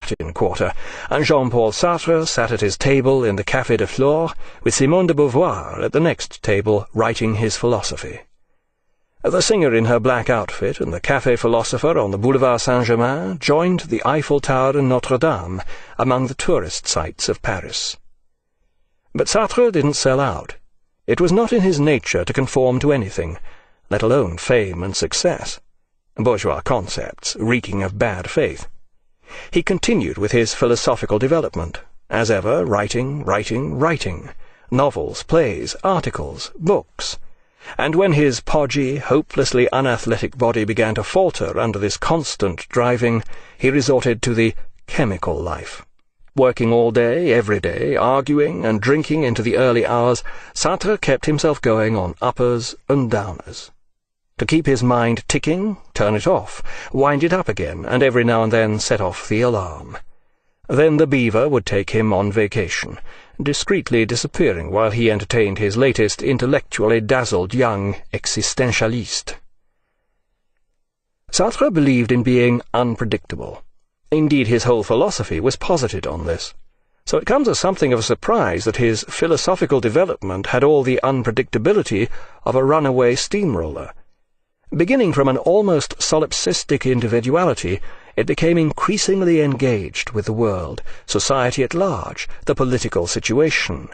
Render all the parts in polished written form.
Latin Quarter, and Jean-Paul Sartre sat at his table in the Café de Flore, with Simone de Beauvoir at the next table writing his philosophy. The singer in her black outfit and the café philosopher on the Boulevard Saint-Germain joined the Eiffel Tower and Notre Dame among the tourist sites of Paris. But Sartre didn't sell out. It was not in his nature to conform to anything, let alone fame and success. Bourgeois concepts reeking of bad faith. He continued with his philosophical development, as ever writing, novels, plays, articles, books. And when his podgy, hopelessly unathletic body began to falter under this constant driving, he resorted to the chemical life. Working all day, every day, arguing and drinking into the early hours, Sartre kept himself going on uppers and downers. To keep his mind ticking, turn it off, wind it up again, and every now and then set off the alarm. Then the beaver would take him on vacation, discreetly disappearing while he entertained his latest intellectually dazzled young existentialist. Sartre believed in being unpredictable. Indeed, his whole philosophy was posited on this. So it comes as something of a surprise that his philosophical development had all the unpredictability of a runaway steamroller. Beginning from an almost solipsistic individuality, it became increasingly engaged with the world, society at large, the political situation.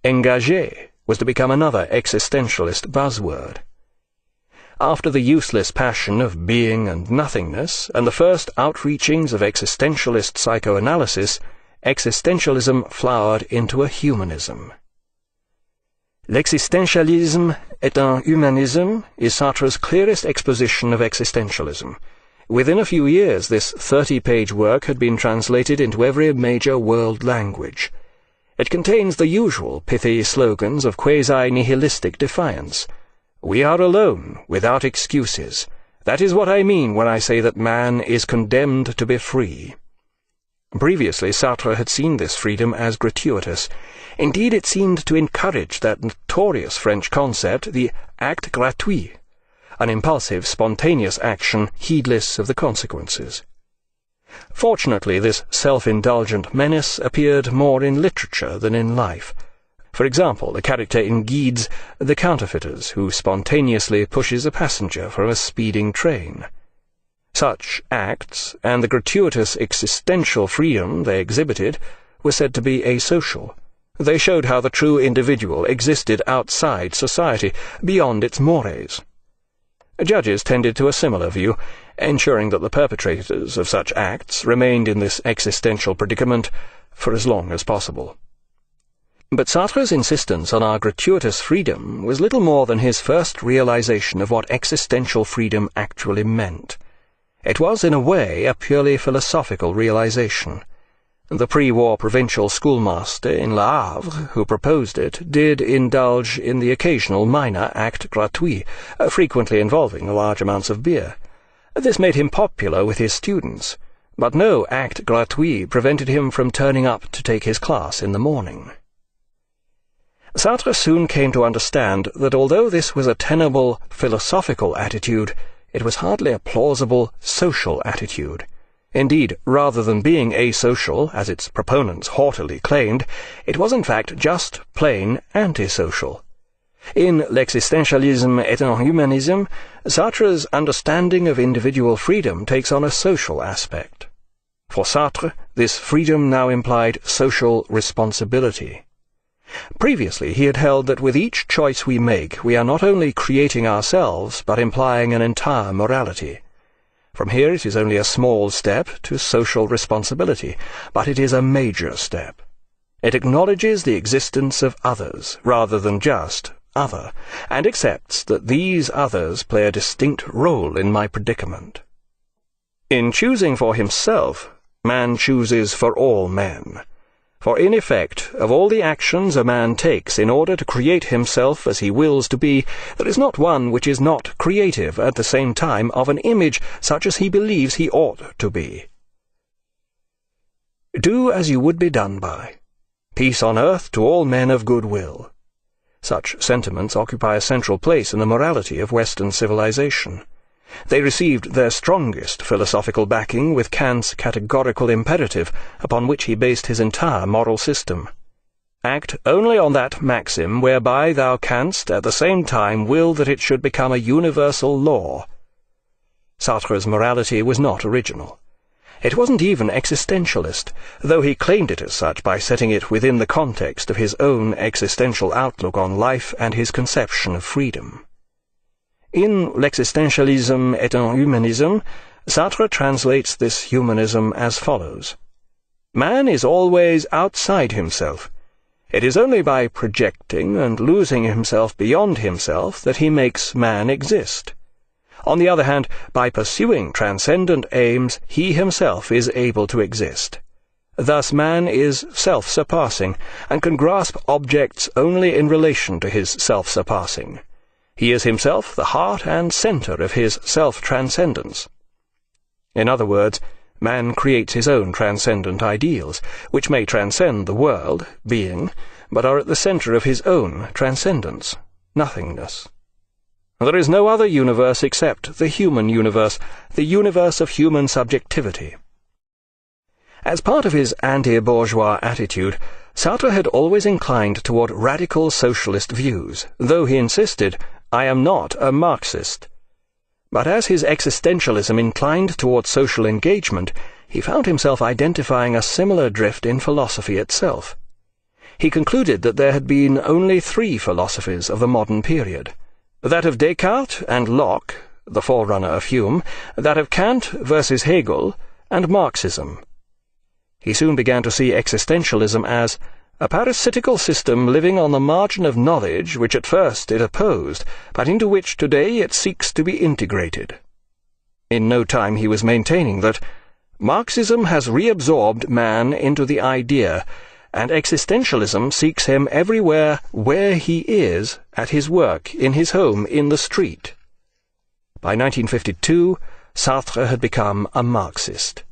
Engagé was to become another existentialist buzzword. After the useless passion of being and nothingness, and the first outreachings of existentialist psychoanalysis, existentialism flowered into a humanism. L'existentialisme est un humanisme is Sartre's clearest exposition of existentialism. Within a few years, this 30-page work had been translated into every major world language. It contains the usual pithy slogans of quasi-nihilistic defiance. We are alone, without excuses. That is what I mean when I say that man is condemned to be free. Previously, Sartre had seen this freedom as gratuitous. Indeed, it seemed to encourage that notorious French concept, the acte gratuit, an impulsive, spontaneous action heedless of the consequences. Fortunately, this self-indulgent menace appeared more in literature than in life. For example, the character in Guides, the counterfeiters, who spontaneously pushes a passenger from a speeding train. Such acts, and the gratuitous existential freedom they exhibited, were said to be asocial. They showed how the true individual existed outside society, beyond its mores. Judges tended to a similar view, ensuring that the perpetrators of such acts remained in this existential predicament for as long as possible. But Sartre's insistence on our gratuitous freedom was little more than his first realization of what existential freedom actually meant. It was, in a way, a purely philosophical realization. The pre-war provincial schoolmaster in Le Havre, who proposed it, did indulge in the occasional minor acte gratuit, frequently involving large amounts of beer. This made him popular with his students, but no acte gratuit prevented him from turning up to take his class in the morning. Sartre soon came to understand that although this was a tenable philosophical attitude, it was hardly a plausible social attitude. Indeed, rather than being asocial, as its proponents haughtily claimed, it was in fact just plain antisocial. In L'existentialisme est un humanisme, Sartre's understanding of individual freedom takes on a social aspect. For Sartre, this freedom now implied social responsibility. Previously, he had held that with each choice we make, we are not only creating ourselves, but implying an entire morality. From here it is only a small step to social responsibility, but it is a major step. It acknowledges the existence of others, rather than just other, and accepts that these others play a distinct role in my predicament. In choosing for himself, man chooses for all men. For in effect, of all the actions a man takes in order to create himself as he wills to be, there is not one which is not creative at the same time of an image such as he believes he ought to be. Do as you would be done by. Peace on earth to all men of good will. Such sentiments occupy a central place in the morality of Western civilization. They received their strongest philosophical backing with Kant's categorical imperative, upon which he based his entire moral system. Act only on that maxim whereby thou canst at the same time will that it should become a universal law. Sartre's morality was not original. It wasn't even existentialist, though he claimed it as such by setting it within the context of his own existential outlook on life and his conception of freedom. In L'existentialism et un humanisme, Sartre translates this humanism as follows. Man is always outside himself. It is only by projecting and losing himself beyond himself that he makes man exist. On the other hand, by pursuing transcendent aims, he himself is able to exist. Thus man is self-surpassing, and can grasp objects only in relation to his self-surpassing. He is himself the heart and centre of his self-transcendence. In other words, man creates his own transcendent ideals, which may transcend the world, being, but are at the centre of his own transcendence, nothingness. There is no other universe except the human universe, the universe of human subjectivity. As part of his anti-bourgeois attitude, Sartre had always inclined toward radical socialist views, though he insisted, "I am not a Marxist." But as his existentialism inclined toward social engagement, he found himself identifying a similar drift in philosophy itself. He concluded that there had been only three philosophies of the modern period: that of Descartes and Locke, the forerunner of Hume, that of Kant versus Hegel, and Marxism. He soon began to see existentialism as a parasitical system living on the margin of knowledge which at first it opposed, but into which today it seeks to be integrated. In no time he was maintaining that Marxism has reabsorbed man into the idea, and existentialism seeks him everywhere where he is, at his work, in his home, in the street. By 1952, Sartre had become a Marxist.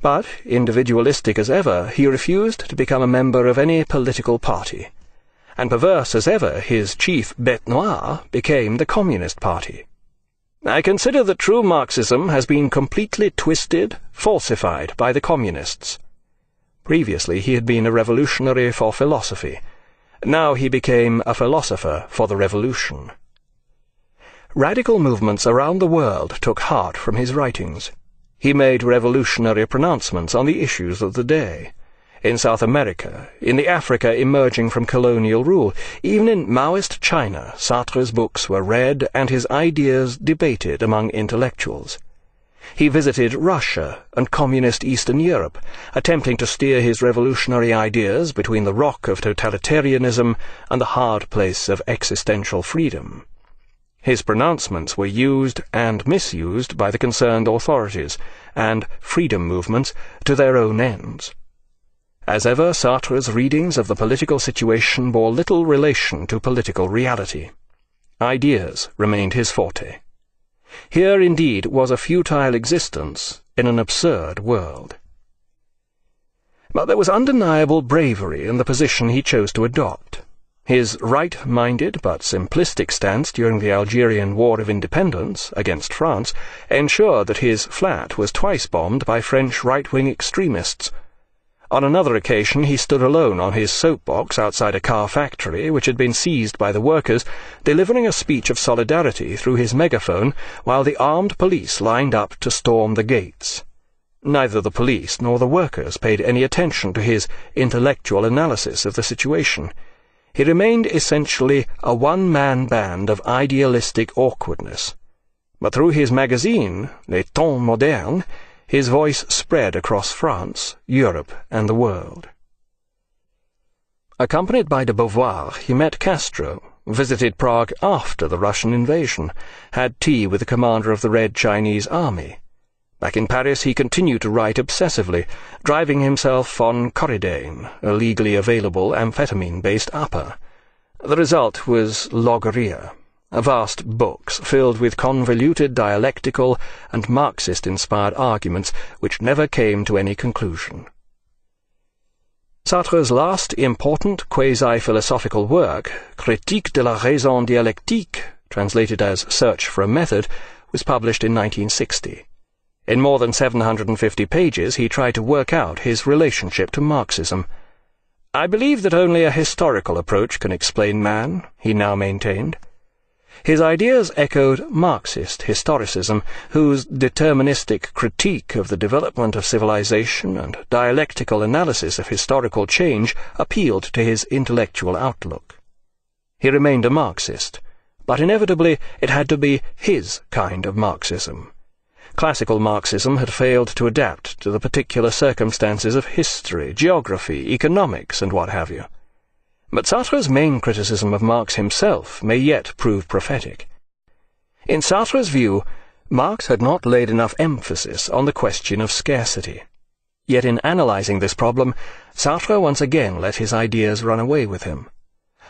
But, individualistic as ever, he refused to become a member of any political party, and perverse as ever, his chief bête noire became the Communist Party. I consider that true Marxism has been completely twisted, falsified by the Communists. Previously he had been a revolutionary for philosophy. Now he became a philosopher for the revolution. Radical movements around the world took heart from his writings. He made revolutionary pronouncements on the issues of the day. In South America, in the Africa emerging from colonial rule, even in Maoist China, Sartre's books were read and his ideas debated among intellectuals. He visited Russia and communist Eastern Europe, attempting to steer his revolutionary ideas between the rock of totalitarianism and the hard place of existential freedom. His pronouncements were used and misused by the concerned authorities and freedom movements to their own ends. As ever, Sartre's readings of the political situation bore little relation to political reality. Ideas remained his forte. Here, indeed, was a futile existence in an absurd world. But there was undeniable bravery in the position he chose to adopt. His right-minded but simplistic stance during the Algerian War of Independence against France ensured that his flat was twice bombed by French right-wing extremists. On another occasion he stood alone on his soapbox outside a car factory which had been seized by the workers, delivering a speech of solidarity through his megaphone while the armed police lined up to storm the gates. Neither the police nor the workers paid any attention to his intellectual analysis of the situation. He remained essentially a one-man band of idealistic awkwardness. But through his magazine, Les Temps Modernes, his voice spread across France, Europe, and the world. Accompanied by de Beauvoir, he met Castro, visited Prague after the Russian invasion, had tea with the commander of the Red Chinese Army. Back in Paris he continued to write obsessively, driving himself on Coridane, a legally available amphetamine-based upper. The result was Logorrhea, vast books filled with convoluted dialectical and Marxist-inspired arguments which never came to any conclusion. Sartre's last important quasi-philosophical work, Critique de la raison dialectique, translated as Search for a Method, was published in 1960. In more than 750 pages, he tried to work out his relationship to Marxism. "I believe that only a historical approach can explain man," he now maintained. His ideas echoed Marxist historicism, whose deterministic critique of the development of civilization and dialectical analysis of historical change appealed to his intellectual outlook. He remained a Marxist, but inevitably it had to be his kind of Marxism. Classical Marxism had failed to adapt to the particular circumstances of history, geography, economics, and what have you. But Sartre's main criticism of Marx himself may yet prove prophetic. In Sartre's view, Marx had not laid enough emphasis on the question of scarcity. Yet in analyzing this problem, Sartre once again let his ideas run away with him.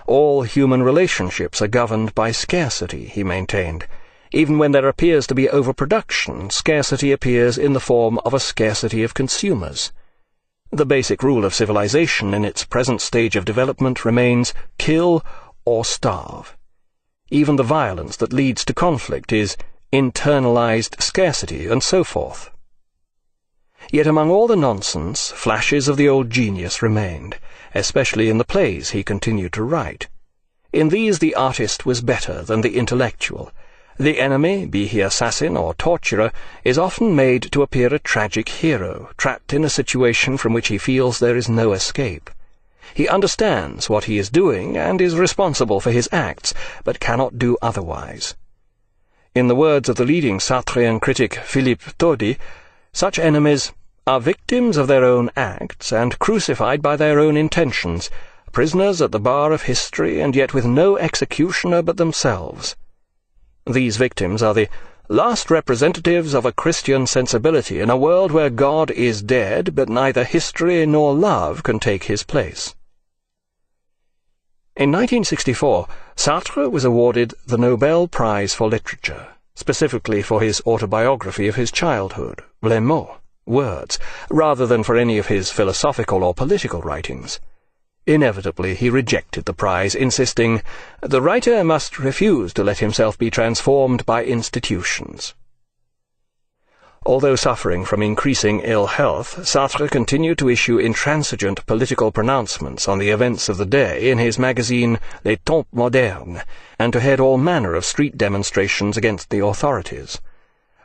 All human relationships are governed by scarcity, he maintained. Even when there appears to be overproduction, scarcity appears in the form of a scarcity of consumers. The basic rule of civilization in its present stage of development remains kill or starve. Even the violence that leads to conflict is internalized scarcity, and so forth. Yet among all the nonsense, flashes of the old genius remained, especially in the plays he continued to write. In these the artist was better than the intellectual. The enemy, be he assassin or torturer, is often made to appear a tragic hero, trapped in a situation from which he feels there is no escape. He understands what he is doing and is responsible for his acts, but cannot do otherwise. In the words of the leading Sartrean critic Philippe Todi, such enemies are victims of their own acts and crucified by their own intentions, prisoners at the bar of history and yet with no executioner but themselves. These victims are the last representatives of a Christian sensibility in a world where God is dead, but neither history nor love can take his place. In 1964, Sartre was awarded the Nobel Prize for Literature, specifically for his autobiography of his childhood, Les mots, words, rather than for any of his philosophical or political writings. Inevitably he rejected the prize, insisting, "The writer must refuse to let himself be transformed by institutions." Although suffering from increasing ill health, Sartre continued to issue intransigent political pronouncements on the events of the day in his magazine Les Temps Modernes, and to head all manner of street demonstrations against the authorities.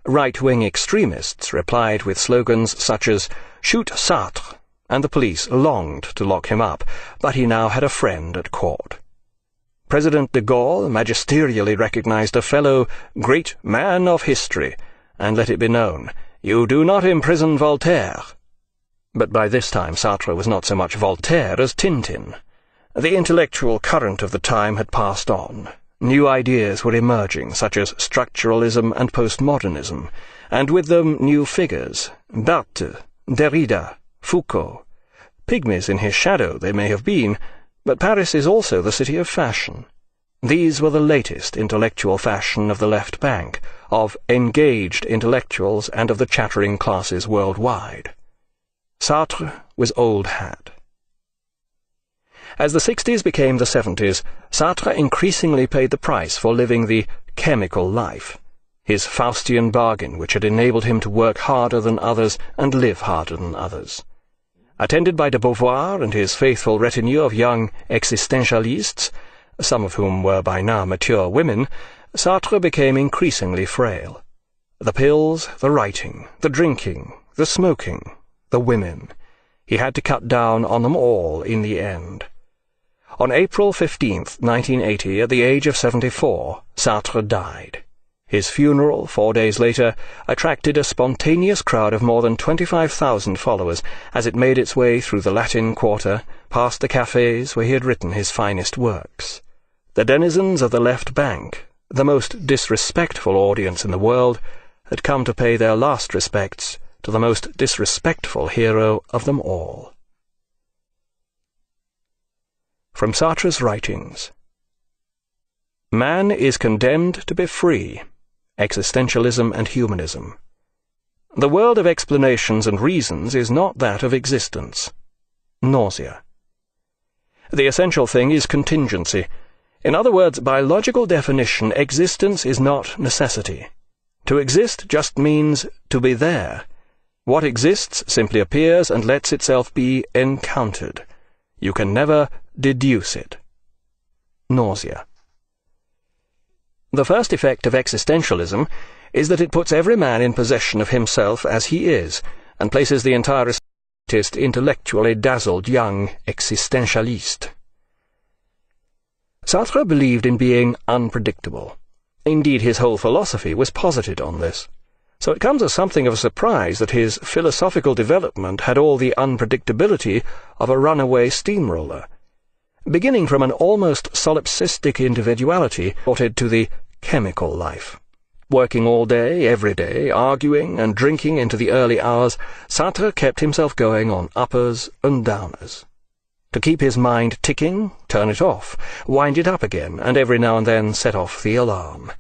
Right-wing extremists replied with slogans such as "Shoot Sartre," and the police longed to lock him up, but he now had a friend at court. President de Gaulle magisterially recognized a fellow great man of history, and let it be known, "You do not imprison Voltaire." But by this time Sartre was not so much Voltaire as Tintin. The intellectual current of the time had passed on. New ideas were emerging, such as structuralism and postmodernism, and with them new figures, Barthes, Derrida, Foucault. Pygmies in his shadow they may have been, but Paris is also the city of fashion. These were the latest intellectual fashion of the left bank, of engaged intellectuals and of the chattering classes worldwide. Sartre was old hat. As the 60s became the 70s, Sartre increasingly paid the price for living the chemical life, his Faustian bargain which had enabled him to work harder than others and live harder than others. Attended by de Beauvoir and his faithful retinue of young existentialists, some of whom were by now mature women, Sartre became increasingly frail. The pills, the writing, the drinking, the smoking, the women. He had to cut down on them all in the end. On April 15th, 1980, at the age of 74, Sartre died. His funeral, 4 days later, attracted a spontaneous crowd of more than 25,000 followers as it made its way through the Latin Quarter, past the cafes where he had written his finest works. The denizens of the left bank, the most disrespectful audience in the world, had come to pay their last respects to the most disrespectful hero of them all. From Sartre's writings. Man is condemned to be free. Existentialism and humanism. The world of explanations and reasons is not that of existence. Nausea. The essential thing is contingency. In other words, by logical definition, existence is not necessity. To exist just means to be there. What exists simply appears and lets itself be encountered. You can never deduce it. Nausea. The first effect of existentialism is that it puts every man in possession of himself as he is, and places the entire intellectually dazzled young existentialist. Sartre believed in being unpredictable. Indeed, his whole philosophy was posited on this. So it comes as something of a surprise that his philosophical development had all the unpredictability of a runaway steamroller. Beginning from an almost solipsistic individuality resorted to the chemical life. Working all day, every day, arguing and drinking into the early hours, Sartre kept himself going on uppers and downers. To keep his mind ticking, turn it off, wind it up again, and every now and then set off the alarm.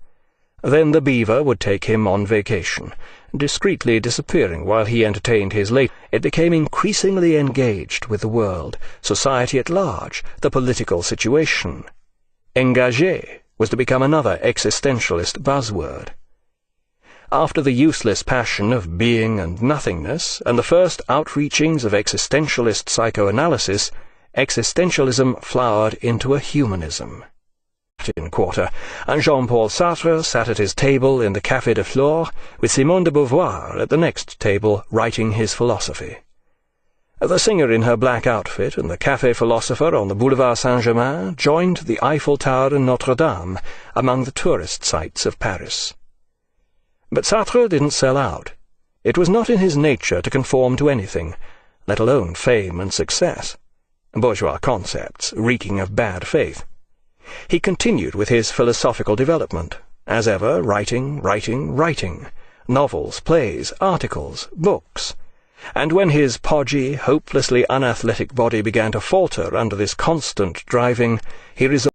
Then the beaver would take him on vacation, discreetly disappearing while he entertained his late. It became increasingly engaged with the world, society at large, the political situation. Engagé was to become another existentialist buzzword. After the useless passion of being and nothingness, and the first outreachings of existentialist psychoanalysis, existentialism flowered into a humanism. In quarter, and Jean-Paul Sartre sat at his table in the Café de Flore, with Simone de Beauvoir at the next table writing his philosophy. The singer in her black outfit and the café philosopher on the Boulevard Saint-Germain joined the Eiffel Tower and Notre-Dame among the tourist sites of Paris. But Sartre didn't sell out. It was not in his nature to conform to anything, let alone fame and success. Bourgeois concepts, reeking of bad faith. He continued with his philosophical development, as ever, writing, novels, plays, articles, books. And when his podgy, hopelessly unathletic body began to falter under this constant driving, he resolved